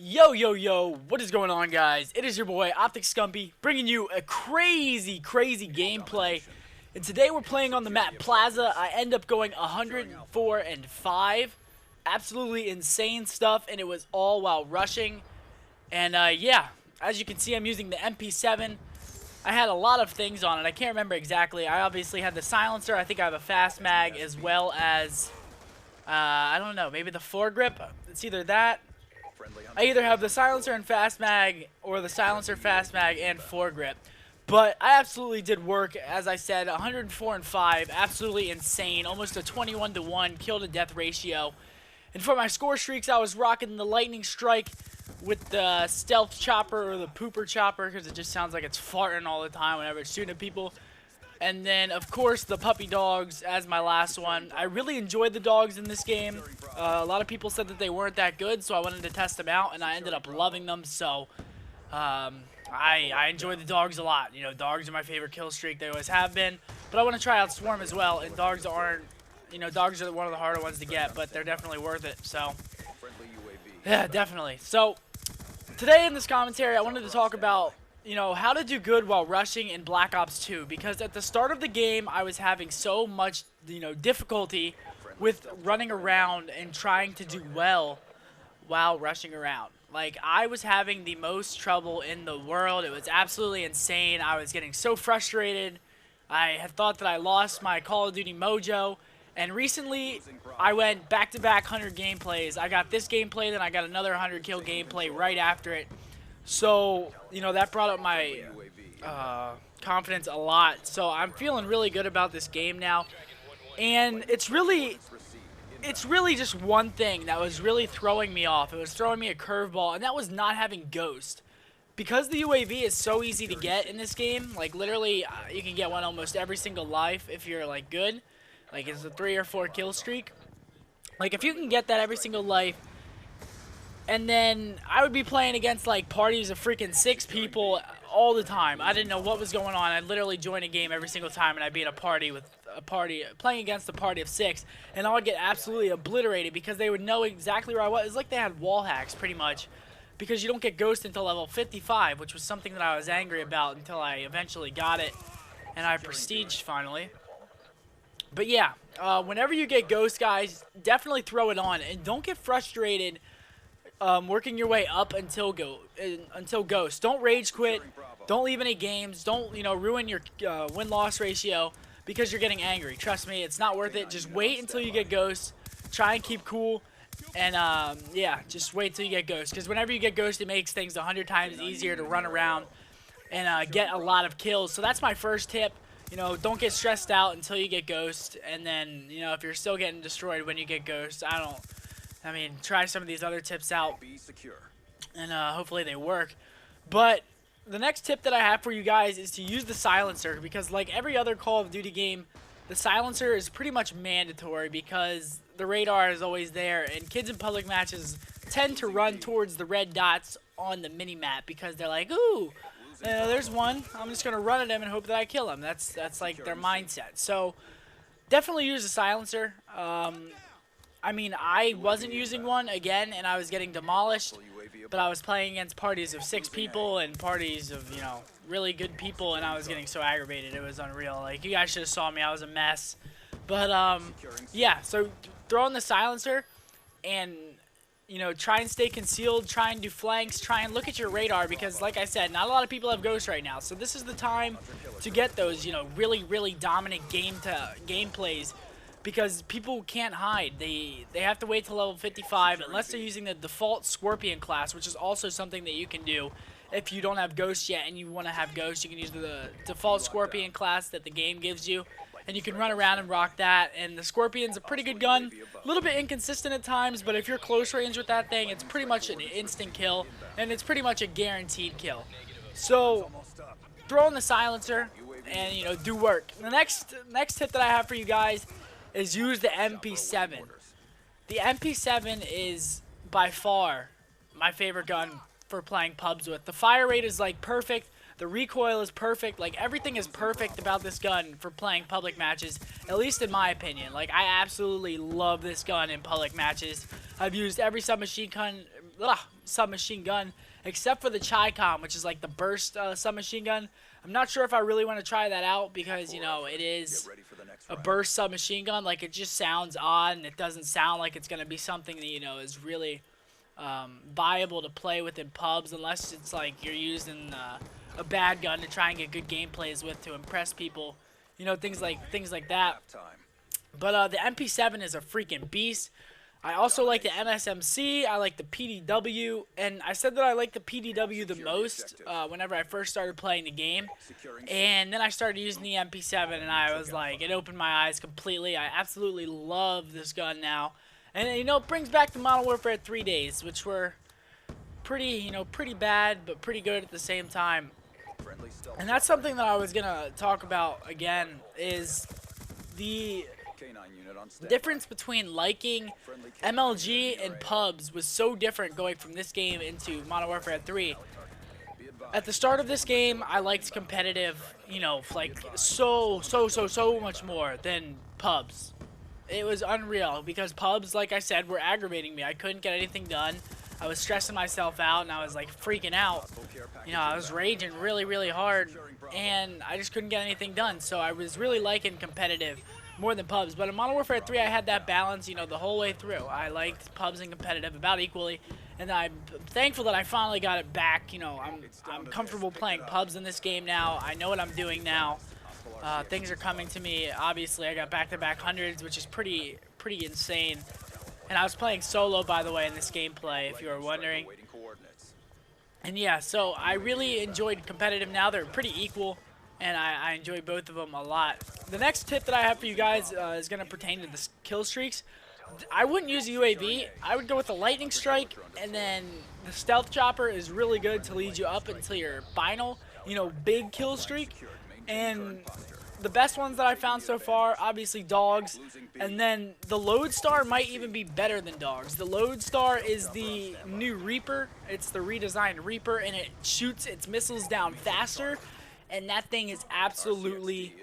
Yo, yo, yo, what is going on, guys? It is your boy, Optic Scumpy, bringing you a crazy gameplay. And today we're playing on the map Plaza. I end up going 104 and 5. Absolutely insane stuff, and it was all while rushing. And yeah, as you can see, I'm using the MP7. I had a lot of things on it. I can't remember exactly. I obviously had the silencer. I think I have a fast mag as well as, I don't know, maybe the foregrip. It's either that. I either have the silencer and fast mag or the silencer, fast mag, and foregrip. But I absolutely did work, as I said, 104 and 5, absolutely insane, almost a 21-to-1 kill to death ratio. And for my score streaks, I was rocking the lightning strike with the stealth chopper or the pooper chopper, because it just sounds like it's farting all the time whenever it's shooting at people. And then, of course, the puppy dogs as my last one. I really enjoyed the dogs in this game. A lot of people said that they weren't that good, so I wanted to test them out, and I ended up loving them. So, I enjoyed the dogs a lot. You know, dogs are my favorite kill streak. They always have been. But I want to try out Swarm as well, and dogs aren't, you know, dogs are one of the harder ones to get, but they're definitely worth it. So, yeah, definitely. So, today in this commentary, I wanted to talk about, you know, how to do good while rushing in Black Ops 2, because at the start of the game I was having so much, you know, difficulty with running around and trying to do well while rushing around. Like, I was having the most trouble in the world. It was absolutely insane. I was getting so frustrated. I had thought that I lost my Call of Duty mojo, and recently I went back-to-back 100 gameplays. I got this gameplay, then I got another 100 kill gameplay right after it. So, you know, that brought up my confidence a lot. So I'm feeling really good about this game now. And it's really just one thing that was really throwing me off. It was throwing me a curveball, and that was not having Ghost. Because the UAV is so easy to get in this game, like literally you can get one almost every single life if you're like good. Like it's a 3 or 4 kill streak. Like if you can get that every single life, and then I would be playing against like parties of freaking 6 people all the time. I didn't know what was going on. I'd literally join a game every single time, and I'd be in a party playing against a party of 6, and I would get absolutely obliterated because they would know exactly where I was. It's like they had wall hacks pretty much, because you don't get Ghost until level 55, which was something that I was angry about until I eventually got it, and I prestiged finally. But yeah, whenever you get Ghost, guys, definitely throw it on, and don't get frustrated working your way up until Ghost. Don't rage quit. Don't leave any games. Don't, you know, ruin your win-loss ratio because you're getting angry. Trust me, it's not worth it. Just wait until you get Ghost. Try and keep cool. And, yeah, just wait till you get Ghost. Because whenever you get Ghost, it makes things 100 times easier to run around and get a lot of kills. So that's my first tip. You know, don't get stressed out until you get Ghost. And then, you know, if you're still getting destroyed when you get Ghost, I mean, try some of these other tips out, and hopefully they work. But the next tip that I have for you guys is to use the silencer, because like every other Call of Duty game, the silencer is pretty much mandatory because the radar is always there, and kids in public matches tend to run towards the red dots on the mini-map because they're like, ooh, there's one. I'm just going to run at him and hope that I kill him. That's like their mindset. So definitely use the silencer. I mean, I wasn't using one, again, and I was getting demolished, but I was playing against parties of 6 people and parties of, you know, really good people, and I was getting so aggravated. It was unreal. Like, you guys should have saw me. I was a mess. But, yeah, so throw in the silencer and, you know, try and stay concealed, try and do flanks, try and look at your radar, because, like I said, not a lot of people have Ghost right now, so this is the time to get those, you know, really dominant gameplays. Because people can't hide. They have to wait till level 55 unless they're using the default Scorpion class, which is also something that you can do if you don't have Ghost yet and you want to have Ghost. You can use the default Scorpion class that the game gives you, and you can run around and rock that. And the Scorpion's a pretty good gun. A little bit inconsistent at times, but if you're close range with that thing, it's pretty much an instant kill, and it's pretty much a guaranteed kill. So throw in the silencer and, you know, do work. The next tip that I have for you guys is use the MP7. The MP7 is by far my favorite gun for playing pubs with. The fire rate is like perfect. The recoil is perfect. Like everything is perfect about this gun for playing public matches, at least in my opinion. Like I absolutely love this gun in public matches. I've used every submachine gun submachine gun, except for the Chi-Com, which is like the burst submachine gun. I'm not sure if I really want to try that out because, you know, it is a burst submachine gun. Like, it just sounds odd, and it doesn't sound like it's going to be something that, you know, is really viable to play with in pubs, unless it's like you're using a bad gun to try and get good gameplays with to impress people, you know, things like that. But the MP7 is a freaking beast. I also like the MSMC, I like the PDW, and I said that I like the PDW the most whenever I first started playing the game, and then I started using the MP7, and I was like, it opened my eyes completely. I absolutely love this gun now, and, you know, it brings back the Modern Warfare 3 days, which were pretty, you know, pretty bad, but pretty good at the same time. And that's something that I was going to talk about again, is the difference between liking MLG and pubs was so different going from this game into Modern Warfare 3. At the start of this game, I liked competitive, you know, like so much more than pubs. It was unreal because pubs, like I said, were aggravating me. I couldn't get anything done. I was stressing myself out, and I was like freaking out. You know, I was raging really hard, and I just couldn't get anything done. So I was really liking competitive more than pubs. But in Modern Warfare 3, I had that balance, you know, the whole way through. I liked pubs and competitive about equally, and I'm thankful that I finally got it back. You know, I'm comfortable playing pubs in this game now. I know what I'm doing now. Things are coming to me. Obviously, I got back-to-back hundreds, which is pretty insane. And I was playing solo, by the way, in this gameplay, if you were wondering. And yeah, so I really enjoyed competitive now. They're pretty equal, and I enjoy both of them a lot. The next tip that I have for you guys is going to pertain to the kill streaks. I wouldn't use a UAV. I would go with the lightning strike, and then the stealth chopper is really good to lead you up until your final, you know, big kill streak. And the best ones that I found so far, obviously dogs, and then the Lodestar might even be better than dogs. The Lodestar is the new Reaper. It's the redesigned Reaper, and it shoots its missiles down faster, and that thing is absolutely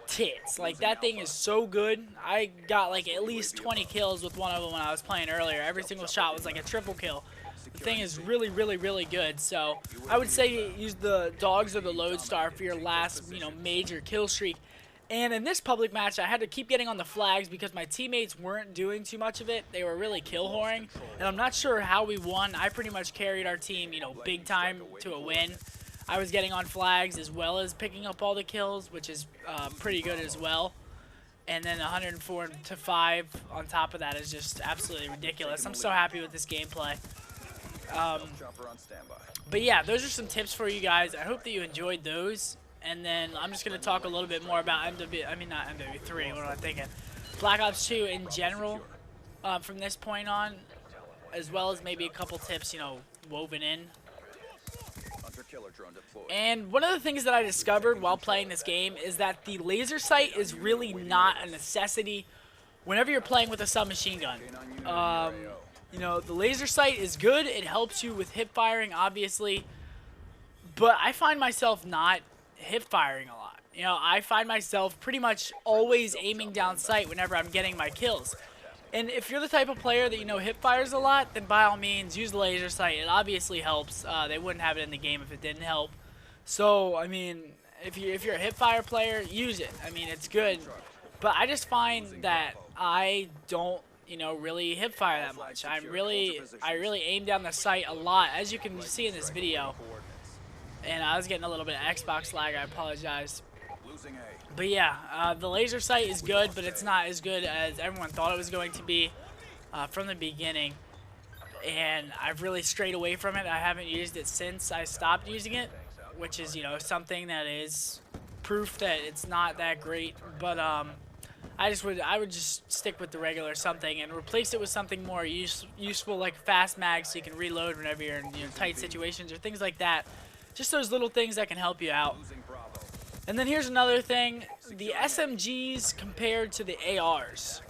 tits. Like, that thing is so good. I got like at least 20 kills with one of them when I was playing earlier. Every single shot was like a triple kill. The thing is really good. So I would say use the dogs or the Lodestar for your last, you know, major kill streak. And in this public match, I had to keep getting on the flags because my teammates weren't doing too much of it. They were really kill whoring, and I'm not sure how we won. I pretty much carried our team, you know, big time to a win. I was getting on flags as well as picking up all the kills, which is pretty good as well. And then 104 to 5 on top of that is just absolutely ridiculous. I'm so happy with this gameplay. But yeah, those are some tips for you guys. I hope that you enjoyed those. And then I'm just going to talk a little bit more about not MW3, what am I thinking? Black Ops 2 in general from this point on, as well as maybe a couple tips, you know, woven in. And one of the things that I discovered while playing this game is that the laser sight is really not a necessity whenever you're playing with a submachine gun. You know, the laser sight is good. It helps you with hip firing, obviously. But I find myself not hip firing a lot. You know, I find myself pretty much always aiming down sight whenever I'm getting my kills. And if you're the type of player that, you know, hip fires a lot, then by all means use the laser sight. It obviously helps. They wouldn't have it in the game if it didn't help. So, I mean, if you're a hip fire player, use it. I mean, it's good. But I just find that I don't, you know, really hip fire that much. I really aim down the sight a lot, as you can see in this video. And I was getting a little bit of Xbox lag, I apologize. But yeah, the laser sight is good, but it's not as good as everyone thought it was going to be from the beginning. And I've really strayed away from it. I haven't used it since I stopped using it, which is, you know, something that is proof that it's not that great. But I would just stick with the regular something and replace it with something more useful, like fast mag, so you can reload whenever you're in, you know, tight situations or things like that. Just those little things that can help you out. And then here's another thing, the SMGs compared to the ARs.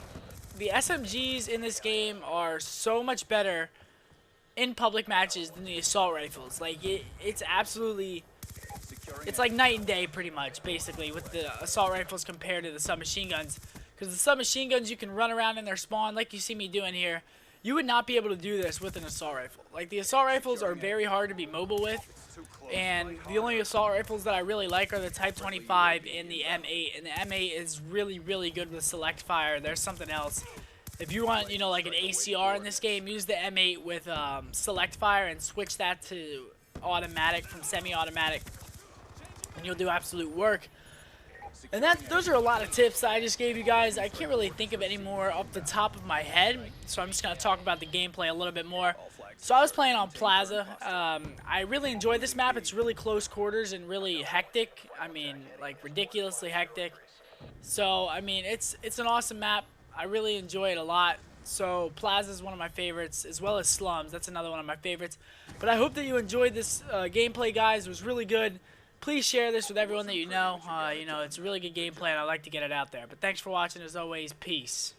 The SMGs in this game are so much better in public matches than the assault rifles. Like, it's absolutely, it's like night and day pretty much, basically, with the assault rifles compared to the submachine guns. Because the submachine guns, you can run around in their spawn like you see me doing here. you would not be able to do this with an assault rifle. Like, the assault rifles are very hard to be mobile with, and the only assault rifles that I really like are the Type 25 and the M8, and the M8 is really, really good with select fire. There's something else. If you want, you know, like an ACR in this game, use the M8 with select fire and switch that to automatic from semi-automatic, and you'll do absolute work. And those are a lot of tips that I just gave you guys. I can't really think of any more off the top of my head, so I'm just going to talk about the gameplay a little bit more. So I was playing on Plaza. I really enjoyed this map. It's really close quarters and really hectic. I mean, like, ridiculously hectic. So, I mean, it's an awesome map. I really enjoy it a lot. So Plaza is one of my favorites, as well as Slums. That's another one of my favorites. But I hope that you enjoyed this gameplay, guys. It was really good. Please share this with everyone that you know. You know, it's a really good gameplay, and I like to get it out there. But thanks for watching. As always, peace.